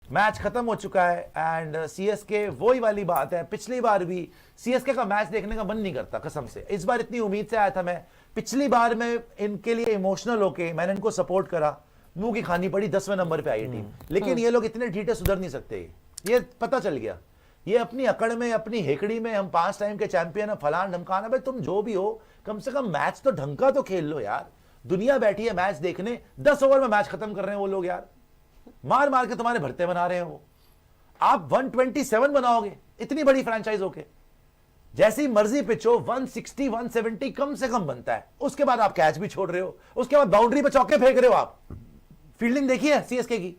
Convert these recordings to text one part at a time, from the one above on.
Match खत्म हो चुका है एंड सीएसके वही वाली बात है, पिछली बार भी सीएसके का मैच देखने का मन नहीं करता कसम से। इस बार इतनी उम्मीद से आया था मैं, पिछली बार मैं इनके लिए इमोशनल होके मैंने इनको सपोर्ट करा, मुंह की खानी पड़ी, 10वें नंबर पे आई टीम। लेकिन ये लोग इतने ढीठे सुधर नहीं सकते, ये पता चल गया। ये अपनी अकड़ में, अपनी हेकड़ी में, हम 5 टाइम के चैंपियन है, फलान ढमकाना। भाई तुम जो भी हो, कम से कम मैच तो ढंग का तो खेल लो यार। दुनिया बैठी है मैच देखने, 10 ओवर में मैच खत्म कर रहे हैं वो लोग यार, मार मार के तुम्हारे भरते बना रहे हैं वो। आप 127 बनाओगे इतनी बड़ी फ्रेंचाइज होके, जैसी मर्जी पिचो 160 170 कम से कम बनता है। उसके बाद आप कैच भी छोड़ रहे हो, उसके बाद बाउंड्री पे चौके फेंक रहे हो। आप फील्डिंग देखी है सीएसके की,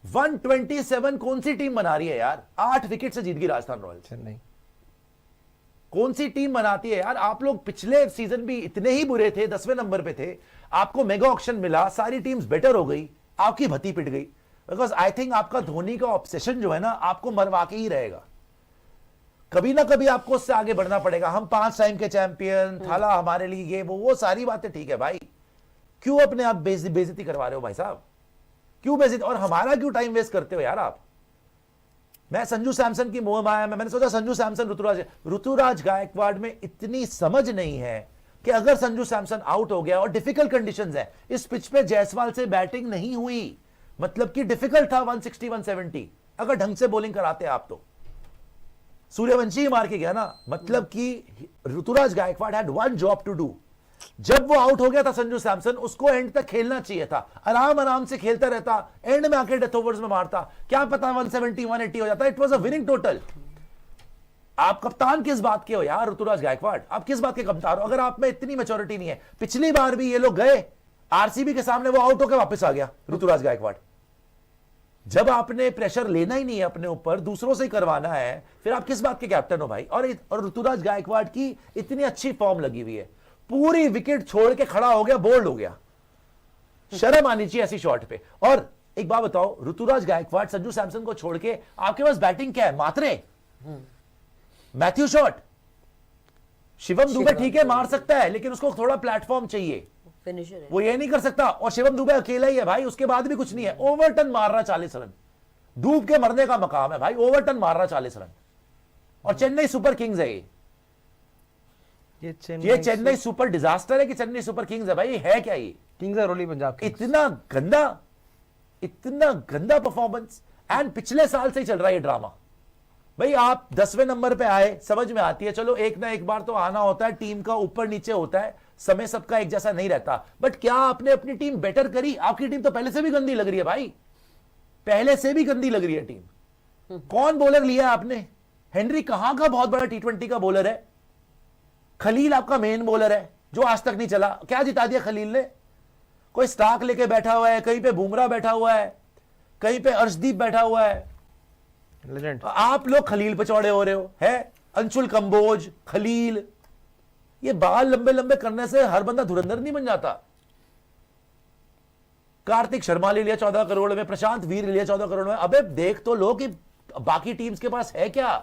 127 कौन सी टीम बना रही है यार? 8 विकेट से जीत गई राजस्थान रॉयल्स। चेन्नई कौन सी टीम बनाती है यार? आप लोग पिछले सीजन भी इतने ही बुरे थे, 10वें नंबर पे थे, आपको मेगा ऑक्शन मिला, सारी टीम्स बेटर हो गई, आपकी भत्ती पिट गई। बिकॉज आई थिंक आपका धोनी का ऑब्सेशन जो है ना, आपको मरवा के ही रहेगा। कभी ना कभी आपको उससे आगे बढ़ना पड़ेगा। हम 5 टाइम के चैंपियन, थाला हमारे लिए ये वो सारी बातें ठीक है भाई, क्यों अपने आप बेइज्जती करवा रहे हो भाई साहब? क्यों बेइज्जती? और हमारा क्यों टाइम वेस्ट करते हो यार आप? मैं संजू सैमसन की मोह माया में, मैंने सोचा संजू सैमसन ऋतुराज गायकवाड़ में इतनी समझ नहीं है कि अगर संजू सैमसन आउट हो गया और डिफिकल्ट कंडीशंस है, इस पिच पे जायसवाल से बैटिंग नहीं हुई, मतलब कि डिफिकल्ट था 160 170, अगर ढंग से बॉलिंग कराते आप तो सूर्यवंशी ही मार के गया ना। मतलब कि Ruturaj Gaikwad had one job to do. जब वो आउट हो गया था संजू सैमसन, उसको एंड तक खेलना चाहिए था, आराम आराम से खेलता रहता, एंड में आके डेथ ओवर्स में मारता, क्या पता 170 180 हो जाता। It was a winning total. आप कप्तान किस बात के हो यार ऋतुराज गायकवाड़? आप किस बात के कप्तान हो अगर आप में इतनी मैच्योरिटी नहीं है? पिछली बार भी ये लोग गए आरसीबी के सामने, वो आउट होकर वापस आ गया ऋतुराज गायकवाड़। जब आपने प्रेशर लेना ही नहीं है अपने ऊपर, दूसरों से ही करवाना है, फिर आप किस बात के कैप्टन हो भाई? और ऋतुराज गायकवाड़ की इतनी अच्छी फॉर्म लगी हुई है, पूरी विकेट छोड़ के खड़ा हो गया, बोल्ड हो गया। शर्म आनी चाहिए ऐसी शॉट पे। और एक बात बताओ, ऋतुराज गायकवाड़ संजू सैमसन को छोड़ के आपके पास बैटिंग क्या है? मात्रे, मैथ्यू शॉट, शिवम दुबे ठीक है मार सकता है, लेकिन उसको थोड़ा प्लेटफॉर्म चाहिए, फिनिशर है वो ये नहीं कर सकता। और शिवम दुबे अकेला ही है भाई, उसके बाद भी कुछ नहीं है। ओवरटन मार रहा 40 रन, डूब के मरने का मकाम है भाई, ओवरटन मार रहा 40 रन। और चेन्नई सुपर किंग्स है ये चेन्नई सुपर डिजास्टर है कि चेन्नई सुपर किंग्स है भाई? है क्या ये? किंग्स और पंजाब किंग्स। इतना गंदा परफॉर्मेंस। एंड पिछले साल से ही चल रहा है ये ड्रामा भाई। आप 10वें नंबर पे आए, समझ में आती है, चलो एक ना एक बार तो आना होता है, टीम का ऊपर नीचे होता है, समय सबका एक जैसा नहीं रहता। बट क्या आपने अपनी टीम बेटर करी? आपकी टीम तो पहले से भी गंदी लग रही है भाई, पहले से भी गंदी लग रही है टीम। कौन बॉलर लिया आपने? हेनरी कहां का बहुत बड़ा T20 का बॉलर है, खलील आपका मेन बॉलर है जो आज तक नहीं चला। क्या जिता दिया खलील ने? कोई स्टार्क लेके बैठा हुआ है, कहीं पे बुमराह बैठा हुआ है, कहीं पे अर्शदीप बैठा हुआ है। लेजेंड। आप लोग खलील पे चौड़े हो रहे हो, है अंशुल कंबोज, खलील। ये बाल लंबे लंबे करने से हर बंदा धुरंधर नहीं बन जाता। कार्तिक शर्मा ले लिया 14 करोड़ में, प्रशांत वीर ले लिया 14 करोड़ में। अबे देख तो लो कि बाकी टीम्स के पास है क्या।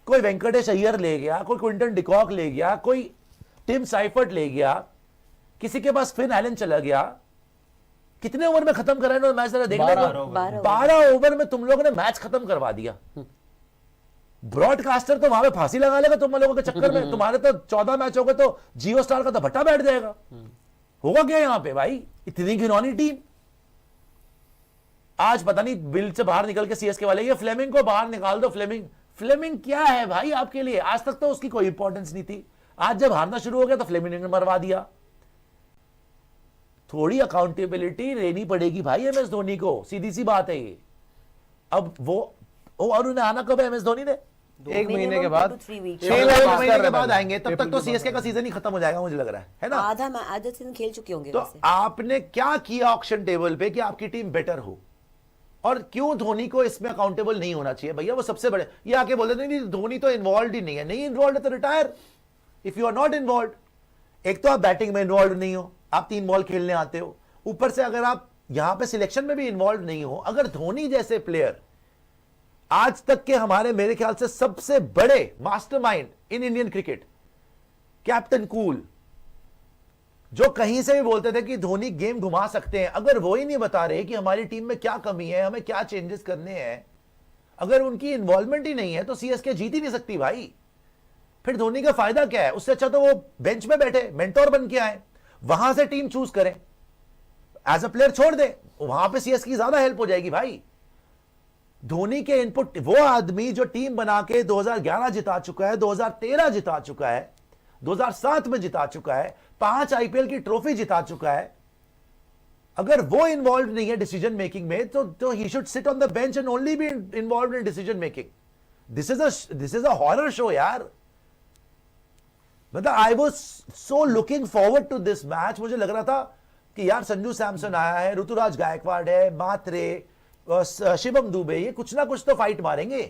कोई वेंकटेश अय्यर ले गया, कोई क्विंटन डिकॉक ले गया, कोई टिम साइफर्ट ले गया, किसी के पास फिन एलन चला गया। कितने ओवर में खत्म करा है मैच? जरा देखना। 12 ओवर में तुम लोगों ने मैच खत्म करवा दिया। ब्रॉडकास्टर तो वहां पे फांसी लगा लेगा तुम लोगों के चक्कर में। तुम्हारे तो 14 मैच हो गए तो जियो स्टार का तो भट्टा बैठ जाएगा। होगा क्या यहां पे भाई? इतनी घिनौनी टीम। आज पता नहीं बिल से बाहर निकल के सीएसके वाले, ये फ्लेमिंग को बाहर निकाल दो। फ्लेमिंग क्या है भाई आपके लिए? आज तक तो उसकी कोई इंपॉर्टेंस नहीं थी, आज जब हारना शुरू हो गया तो फ्लेमिंग ने मरवा दिया। थोड़ी अकाउंटेबिलिटी लेनी पड़ेगी भाई एमएस धोनी को, सीधी सी बात है ये। अब वो और उन्हें आना कब है एमएस धोनी ने? 1 महीने के बाद, 3 वीक 6 महीने के बाद आएंगे, तब तक तो सीएसके का सीजन ही खत्म हो जाएगा मुझे लग रहा है ना? आधा सीजन खेल चुके होंगे। तो आपने क्या किया ऑक्शन टेबल पे कि आपकी टीम बेटर हो? और क्यों धोनी को इसमें अकाउंटेबल नहीं होना चाहिए भैया? वो सबसे बड़े ये आके बोलते नहीं धोनी तो इन्वॉल्व ही नहीं है। नहीं इन्वॉल्व है तो retire, if you are not involve. एक तो आप बैटिंग में इन्वॉल्व नहीं हो, आप 3 बॉल खेलने आते हो, ऊपर से अगर आप यहां पे सिलेक्शन में भी इन्वॉल्व नहीं हो। अगर धोनी जैसे प्लेयर, आज तक के हमारे मेरे ख्याल से सबसे बड़े mastermind in Indian cricket, captain cool, जो कहीं से भी बोलते थे कि धोनी गेम घुमा सकते हैं, अगर वो ही नहीं बता रहे कि हमारी टीम में क्या कमी है, हमें क्या चेंजेस करने हैं, अगर उनकी इन्वॉल्वमेंट ही नहीं है तो सीएसके जीत ही नहीं सकती भाई। फिर धोनी का फायदा क्या है? उससे अच्छा तो वो बेंच में बैठे, मेंटोर बन के आए, वहां से टीम चूज करें, एज अ प्लेयर छोड़ दे, वहां पे सीएसके की ज्यादा हेल्प हो जाएगी भाई। धोनी के इनपुट, वो आदमी जो टीम बना के 2011 जिता चुका है, 2013 जिता चुका है, 2007 में जिता चुका है, 5 आईपीएल की ट्रॉफी जिता चुका है, अगर वो इन्वॉल्व नहीं है डिसीजन मेकिंग में तो he should sit on the bench and only be involve in decision making. This is a horror show यार। मतलब I was so looking forward to this match. मुझे लग रहा था कि यार संजू सैमसन आया है, ऋतुराज गायकवाड़ है, मात्रे, शिवम दुबे, ये कुछ ना कुछ तो फाइट मारेंगे,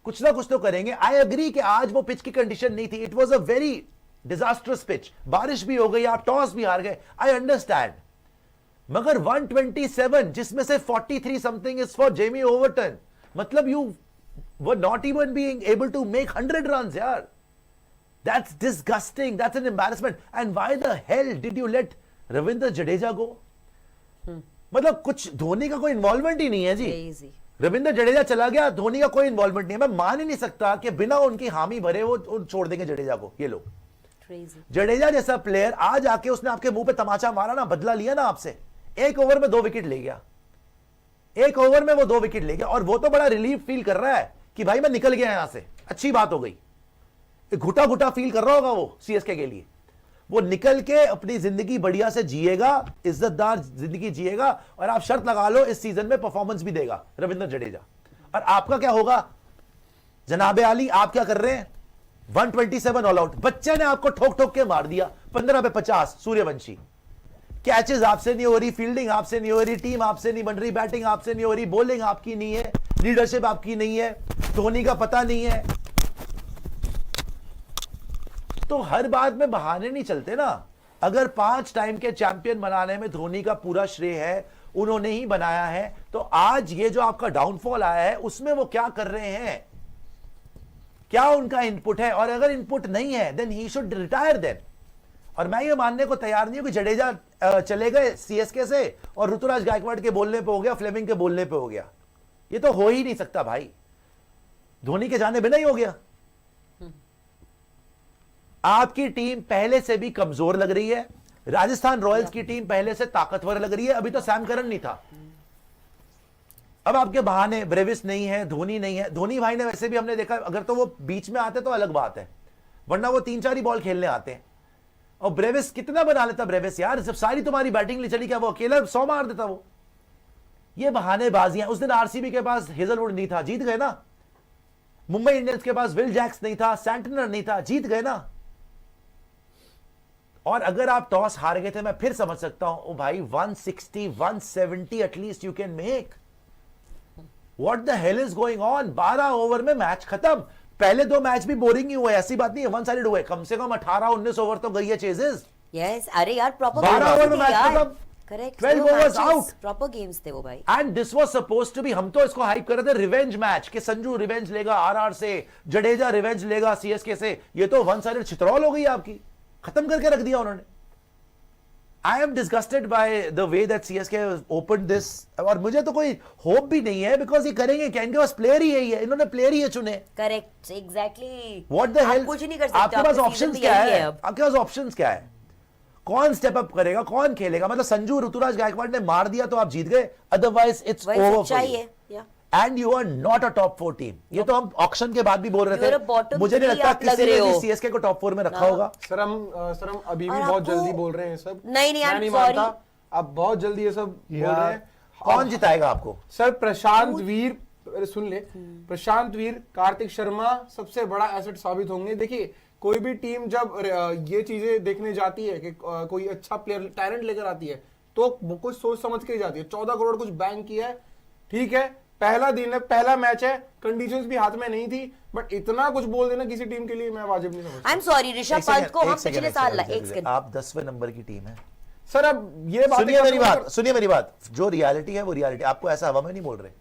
कुछ ना कुछ तो करेंगे। आई एग्री कि आज वो पिच की कंडीशन नहीं थी, it was a very disastrous pitch, बारिश भी हो गई, आप टॉस भी हार गए, आई अंडरस्टैंड, मगर 127 जिसमें से 43 something is for Jamie Overton, मतलब you were not even being able to make 100 runs यार। That's disgusting. That's an embarrassment. And why the hell did you let Ravindra Jadeja go? मतलब कुछ धोनी का कोई इन्वॉल्वमेंट ही नहीं है जी। Crazy. रविंद्र जडेजा चला गया, धोनी का कोई इन्वॉल्वमेंट नहीं है। मैं मान ही नहीं सकता कि बिना उनकी हामी भरे वो छोड़ देंगे जडेजा को। ये लोग, Crazy. जडेजा जैसा प्लेयर आज आके उसने आपके मुंह पे तमाचा मारा ना, बदला लिया ना आपसे, 1 ओवर में 2 विकेट ले गया, 1 ओवर में वो 2 विकेट ले गया, और वो तो बड़ा रिलीफ फील कर रहा है कि भाई मैं निकल गया यहां से, अच्छी बात हो गई। घुटा घुटा फील कर रहा होगा वो सीएसके के लिए। वो निकल के अपनी जिंदगी बढ़िया से जिएगा, इज्जतदार जिंदगी जिएगा, और आप शर्त लगा लो इस सीजन में परफॉर्मेंस भी देगा रविंद्र जडेजा। और आपका क्या होगा जनाबे आली? आप क्या कर रहे हैं? 127 ऑल आउट, बच्चे ने आपको ठोक ठोक के मार दिया। 15 पे 50 सूर्यवंशी। कैचेस आपसे नहीं हो रही, फील्डिंग आपसे नहीं हो रही, टीम आपसे नहीं बन रही, बैटिंग आपसे नहीं हो रही, बॉलिंग आपकी नहीं है, लीडरशिप आपकी नहीं है, धोनी का पता नहीं है। तो हर बात में बहाने नहीं चलते ना। अगर 5 टाइम के चैंपियन बनाने में धोनी का पूरा श्रेय है, उन्होंने ही बनाया है, तो आज ये जो आपका डाउनफॉल आया है उसमें वो क्या कर रहे हैं, क्या उनका इनपुट है? और अगर इनपुट नहीं है then he should retire then. और मैं ये मानने को तैयार नहीं हूं कि जडेजा चले गए सीएसके से और ऋतुराज गायकवाड़ के बोलने पे हो गया, फ्लेमिंग के बोलने पे हो गया। ये तो हो ही नहीं सकता भाई, धोनी के जाने बिना ही हो गया। आपकी टीम पहले से भी कमजोर लग रही है, राजस्थान रॉयल्स की टीम पहले से ताकतवर लग रही है। अभी तो सैम करन नहीं था, अब आपके बहाने ब्रेविस नहीं है, धोनी नहीं है। धोनी भाई ने वैसे भी हमने देखा, अगर तो वो बीच में आते तो अलग बात है, वरना वो 3-4 ही बॉल खेलने आते हैं। और ब्रेविस कितना बना लेता ब्रेविस यार, जब सारी तुम्हारी बैटिंग ले चली, क्या वो अकेला 100 मार देता वो? ये बहानेबाजियां। उस दिन आरसीबी के पास हेजलवुड नहीं था, जीत गए ना। मुंबई इंडियंस के पास विल जैक्स नहीं था, सैंटनर नहीं था, जीत गए ना। और अगर आप टॉस हार गए थे, मैं फिर समझ सकता हूं, ओ भाई 160 170 at least you can make. What the hell is going on? 12 over में मैच खत्म। पहले 2 मैच भी बोरिंग ही हुए, ऐसी बात नहीं है वन साइडेड हुए, कम से कम 18-19 ओवर तो गई है चेजेस। यस, अरे यार प्रॉपर 12 ओवर में मैच खत्म, correct, 12 overs out, proper games थे वो भाई। And this was supposed to be, हम तो इसको हाइप कर रहे थे रिवेंज मैच, कि संजू रिवेंज लेगा आरआर से, जडेजा रिवेंज लेगा सीएसके से। ये तो वन साइडेड चित्रौल हो गई आपकी, खत्म करके रख दिया उन्होंने। I am disgusted by the way that CSK open this, और मुझे तो कोई होप भी नहीं है, बिकॉज ये करेंगे क्या? इनके पास प्लेयर ही यही है, इन्होंने प्लेयर ही चुने। Correct, exactly. What the hell? कुछ नहीं कर सकते, आपके पास आपका ऑप्शंस season क्या तो यही है? अब। आपके पास ऑप्शंस क्या है? कौन स्टेप अप करेगा, कौन खेलेगा? मतलब संजू ऋतुराज गायकवाड़ ने मार दिया तो आप जीत गए, अदरवाइज इट्स वही ओवर सच्चाई फॉर है, यू। या and you are not a top 4 team. ये तो हम ऑक्शन के बाद भी बोल रहे You are a थे, bottom मुझे नहीं 3 लगता आप लग किसी रहे ने भी हो। सीएसके को टॉप 4 में रखा होगा। सर हम अभी भी और बहुत आपको- जल्दी बोल रहे हैं सब। नहीं, मैं I'm नहीं sorry। मानता, आप बहुत जल्दी ये सब बोल रहे हैं। कौन जिताएगा आपको? सर प्रशांत वीर, अरे सुन ले, प्रशांत वीर, कार्तिक शर्मा सबसे बड़ा एसेट साबित होंगे। देखिए कोई भी टीम जब ये चीजें देखने जाती है कि कोई अच्छा प्लेयर टैलेंट लेकर आती है, तो कुछ सोच समझ के ही जाती है। 14 करोड़ कुछ बैंक किया है, ठीक है, पहला दिन है, पहला मैच है, कंडीशंस भी हाथ में नहीं थी, बट इतना कुछ बोल देना किसी टीम के लिए मैं वाजिब नहीं समझता। I am sorry Rishabh Pant को हम पिछले साल एक सेकंड, आप 10वें नंबर की टीम है सर। अब ये बात सुनिए मेरी बात, जो रियलिटी है वो रियलिटी। आपको ऐसा हवा में नहीं बोल रहे,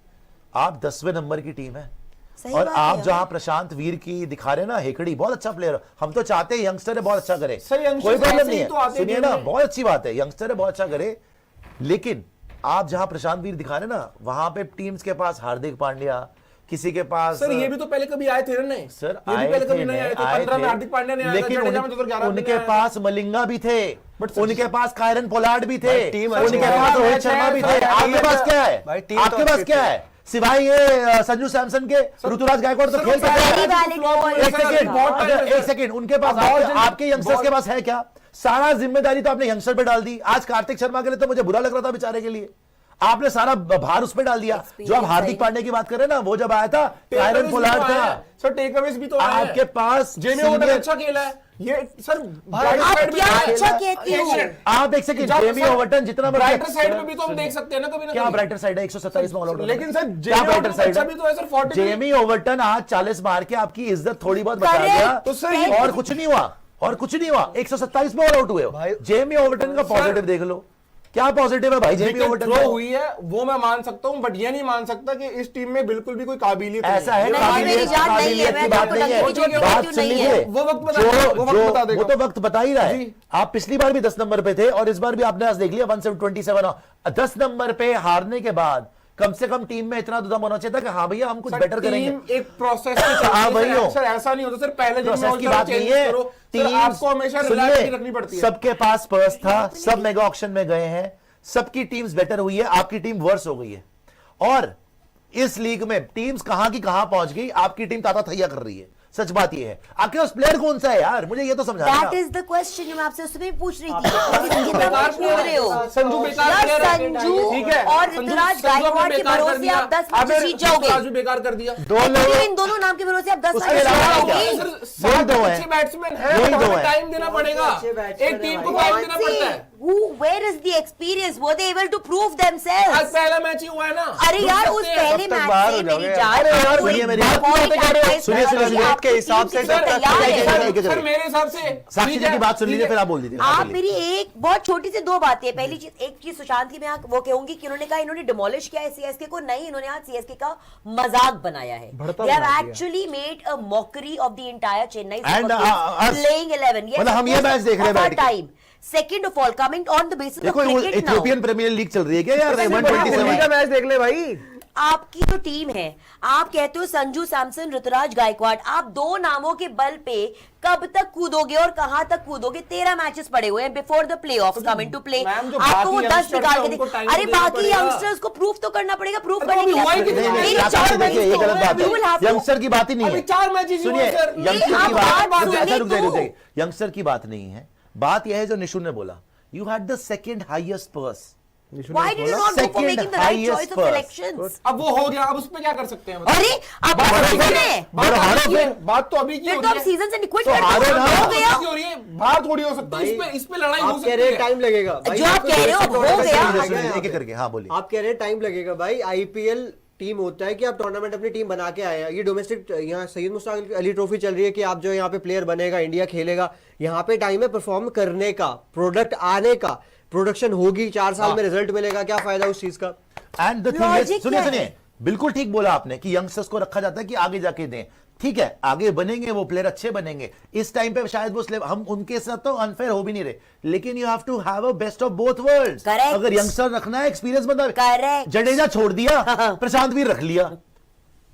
आप 10वें नंबर की टीम है, सही और बात है आप यार। जहां प्रशांत वीर की दिखा रहे ना हेकड़ी बहुत अच्छा प्लेयर, हम तो चाहते हैं यंगस्टर है बहुत अच्छा करे, सर, youngsters कोई प्रॉब्लम ऐसे नहीं ही तो आते है, सुनिए हैं ना game में। बहुत अच्छी बात है, यंगस्टर है बहुत अच्छा करे, लेकिन आप जहां प्रशांत वीर दिखा रहे ना वहां पे टीम्स के पास हार्दिक पांड्या, किसी के पास सर ये भी तो पहले कभी आए थे ना नहीं सर ये भी आए पहले कभी थे, नहीं आए थे, आए 15 में थे, हार्दिक पांड्या ने आया था, लेकिन जडेजा में 2011 में उनके आया था। पास मलिंगा भी थे, But उनके पास कायरन पोलार्ड भी थे, टीम उनके अच्छी है। पास रोहित मैच शर्मा है, भी सर, थे, आपके टीम पास है। क्या है, भाई, टीम तो आपके पास अच्छी क्या है। है सिवाय ये संजू सैमसन के, ऋतुराज गायकवाड़ तो सर, खेल वो सकते very हैं। valid point, एक सर, सेकंड, बहुत अगर एक सेकंड, उनके पास आपके यंगस्टर्स के पास है क्या? सारा जिम्मेदारी तो आपने यंगस्टर पे डाल दी। आज कार्तिक शर्मा के लिए तो मुझे बुरा लग रहा था बेचारे के लिए, आपने सारा भार उस पे डाल दिया। जो आप हार्दिक पांड्या की बात कर रहे हैं ना, वो जब आया था कायरन पोलार्ड था, सर टेकअवेज भी तो आए हैं। आपके पास जेमी ओवर्टन senior- अच्छा खेला है ये सर आप क्या अच्छा कहते हो? आप एक सेकंड, जेमी ओवर्टन जितना ब्राइटर साइड में भी तो हम देख सकते हैं ना कभी ना क्या कभी। ब्राइटर साइड है 127 में ऑल आउट, लेकिन सर, क्या जेमी ब्राइटर ओवर्टन साइड अच्छा भी तो है सर, 40 में। जेमी ओवर्टन आज 40 मार के आपकी इज्जत थोड़ी बहुत बचा Correct. दिया, तो सही और कुछ नहीं हुआ, और कुछ नहीं हुआ, 127 में ऑल आउट हुए हो। भाई- जेमी ओवर्टन का पॉजिटिव देख लो, क्या पॉजिटिव है भाई जेमी विकेट ओवर्टन थ्रो का? हुई है वो मैं मान सकता हूं, बट ये नहीं मान सकता कि इस टीम में बिल्कुल भी कोई काबिलियत नहीं ऐसा है, नहीं, मेरी जान नहीं है, काबिलियत मैं की बात आपको नहीं है, डंकी की बात चोटी सुन नहीं लीजिए, है। वो वक्त बता देगा, वो वक्त बता देगा। वो तो वक्त बता ही रहा है। जी। आप पिछली बार भी 10 नंबर पे थे और इस बार भी आपने आज देख लिया 127 10 नंबर पे हारने के बाद कम से कम टीम में इतना तो दम होना चाहिए था कि हाँ भैया हम कुछ सर, बेटर करेंगे। टीम एक प्रोसेस में चलती हाँ है, वही हो। सर ऐसा नहीं होता सर, पहले दिन में प्रोसेस की बात नहीं चेंजेस है, करो, सर टीम्स- आपको हमेशा सुनिए, रिलायबिलिटी रखनी पड़ती है। सबके पास पर्स था, सब मेगा ऑक्शन में गए हैं, सबकी टीम्स बेटर हुई है, आपकी टीम वर्स हो गई है। और इस लीग में टीम्स कहां की कहां पहुंच गई, आपकी टीम ताता थैया कर रही है। सच बात ये है, आपके पास प्लेयर कौन सा है यार, मुझे ये तो समझाना। That is the question जो मैं आपसे उसमें पूछ रही थी। कितना मैच खेल रहे हो? संजू बेकार यार, player है। संजू ठीक है, और संजू- ऋतुराज संजू आपने गायकवाड़ के बेकार कर भरोसे दिया। आप 10 मैच आपने जीत जाओगे। ऋतुराज भी बेकार कर दिया। दो लोग इन दोनों नाम के भरोसे आप 10 उसके मैच अलावा जीत क्या? जाओगे। सर, यही सात दो हैं। अच्छे बैट्समैन हैं, यही तो दो हमें हैं। टाइम देना पड़ेगा, अच्छे batsman एक टीम को हैं टाइम भाई। देना पड़ता है। Where is the experience? Were they able to prove themselves? आज पहला मैच ही हुआ है ना। अरे यार, उस पहले तक मैच बाहर से हो मेरी जाओगे। जान अरे यार, आपको सुनिए एक मेरी बात बात। और सुनिए, advice सुनिए, करनी है, सुनिए, आपकी के हिसाब टीम से कितनी सर, तैयार एक- है। एक- एक- सर मेरे हिसाब से साक्षी ठीक जी है, की बात सुन ठीक लीजिए, है। फिर आप बोल दीजिए। आप मेरी एक बहुत छोटी सी दो बातें, पहली चीज, एक चीज सुशांत की मैं वो कहूंगी कि उन्होंने कहा इन्होंने डिमोलिश किया है सीएसके को, नहीं, इन्होंने आज सीएसके का मजाक बनाया है। भड़ता They have बना दिया। actually made a mockery of the entire Chennai And, Super Kings us- playing 11. Yes, मतलब हम ये of course, मैच देख रहे हैं of our बैठ के। time. Second of all, coming on the basis of देखो वो cricket now. Ethiopian premier league चल रही है क्या यार, दिल्ली का 127 मैच देख ले भाई। आपकी जो टीम है, आप कहते हो संजू सैमसन, ऋतुराज गायकवाड़, आप दो नामों के बल पे कब तक कूदोगे और कहां तक कूदोगे? 13 मैचेस पड़े हुए हैं before the playoffs come into play. Ma'am, जो आपको वो बाकी 10 youngsters निकाल हैं, के उनको दे। time अरे देना बाकी पड़ेगा। यंगस्टर्स को प्रूफ तो करना पड़ेगा, प्रूफ अरे करने अभी के हुआ ही लिए कितना? नहीं, मेरी नहीं, चार आप देखिए, ये मैच गलत बात You will है, have to- यंगस्टर की बात ही नहीं अभी है। 4 मैचेस ही हुए सुनिए, सर। यंगस्टर आप की बात बात सुनिए रुक जाइए, तो। रुक जाइए। यंगस्टर की बात नहीं है, बात यह है जो निशु ने बोला, you had the second highest purse. Why did you not go for Second making the right highest choice of first. selections? अब वो हो गया, अब उस पे क्या कर सकते हैं बताओ? अरे आप बात बात अभी कर की रहे है। हैं, बड़ा हारो फिर। बात तो अभी की फिर हो तो आप रही है। सीजन से निक्विट तो कर हारो दो, ना। हो गया। अभी की हो रही है, बाहर थोड़ी हो सकती है, इस पे लड़ाई हो आप सकती कह रहे है। टाइम लगेगा भाई, जो आप कह रहे हो, आपको हो टूर्नामेंट गया। आ गया है एक एक करके, हाँ बोलिए। आप कह रहे हैं टाइम लगेगा भाई। आईपीएल टीम होता है कि आप टूर्नामेंट अपनी टीम बना के आए हैं। ये डोमेस्टिक यहाँ सैयद मुश्ताक अली ट्रॉफी चल रही है कि आप जो यहाँ पे प्लेयर बनेगा, इंडिया खेलेगा, यहाँ पे टाइम है परफॉर्म करने का, प्रोडक्ट आने का, प्रोडक्शन होगी, 4 साल में रिजल्ट मिलेगा, क्या फायदा उस चीज का? एंड द थिंग Logic सुनिए क्या सुनिए, है? बिल्कुल ठीक बोला आपने कि यंगस्टर्स को रखा जाता है कि आगे जाके दें, ठीक है, आगे बनेंगे वो प्लेयर, अच्छे बनेंगे। इस टाइम पे शायद वो हम उनके साथ तो अनफेयर हो भी नहीं रहे, लेकिन you have to have a best of both worlds. Correct. अगर यंगस्टर रखना है, एक्सपीरियंस बंदा, Correct. जडेजा छोड़ दिया, प्रशांत वीर रख लिया,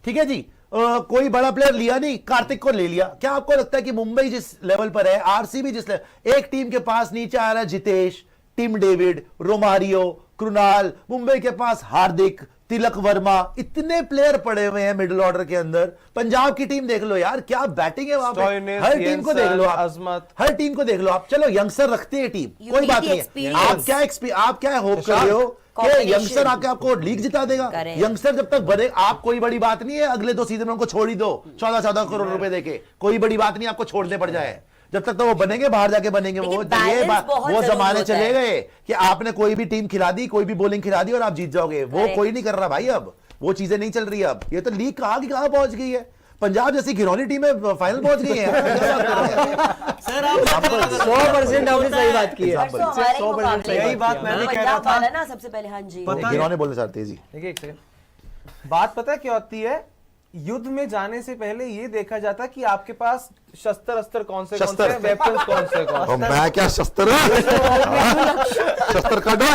ठीक है जी। कोई बड़ा प्लेयर लिया नहीं, कार्तिक को ले लिया। क्या आपको लगता है कि मुंबई जिस लेवल पर है, आरसीबी जिस लेवल, एक टीम के पास नीचे आ रहा है Jitesh, Tim David, Romario, Krunal, Mumbai के पास हार्दिक, तिलक वर्मा, इतने प्लेयर पड़े हुए हैं मिडिल ऑर्डर के अंदर। पंजाब की टीम देख लो यार, क्या बैटिंग है वहां पे, स्टोइनिस, हर टीम को देख लो आप, अजमत। हर टीम को देख लो आप। चलो यंगस्टर रखते हैं टीम, You कोई need बात the नहीं है। experience. आप क्या होप कर रहे हो कि Combination. यंगस्टर आके आपको लीग जिता देगा? Correct. यंगस्टर जब तक बने, आप कोई बड़ी बात नहीं है अगले 2 सीजन में उनको छोड़ ही दो 14-14 करोड़ रुपए देके, कोई बड़ी बात नहीं आपको छोड़ने पड़ जाए। जब तक तो वो बनेंगे, बाहर जाके बनेंगे वो। लेकिन balance बहुत वो जरूरी जमाने होता चले है। गए कि आपने कोई भी टीम खिला दी, कोई भी बॉलिंग खिला दी और आप जीत जाओगे, वो Correct. कोई नहीं कर रहा भाई। अब वो चीजें नहीं चल रही। अब ये तो लीग कहां की कहां पहुंच गई है। पंजाब जैसी घिरौनी टीम में फाइनल पहुंच गई है। सर आप 100% आपने सही बात की है। परसों हमारे ही 100% मुकाबले सही यही बात में। मैं भी कह पंजाब रहा था। वाला ना सबसे पहले, हाँ जी। पता है- घिरौने बोलना चाहते हैं जी। देखिए एक सेकंड, बात पता है क्या होती है? युद्ध में जाने से पहले ये देखा जाता कि आपके पास शस्त्र अस्त्र कौन से शस्त्र। वेपन्स कौन से और मैं क्या शस्त्र शस्त्र काटो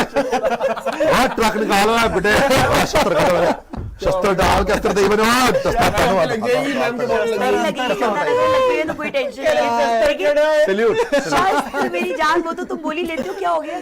और ट्रक निकालो है बेटे शस्त्र काटो शस्त्र डाल के अस्त्र दे बनो शस्त्र काटो लग जाएगी मैम के बॉल नहीं लगेगी, चंदा लगती है तो कोई टेंशन नहीं है। सैल्यूट शायद मेरी जान वो तो तुम बोली लेते हो, क्या हो गया?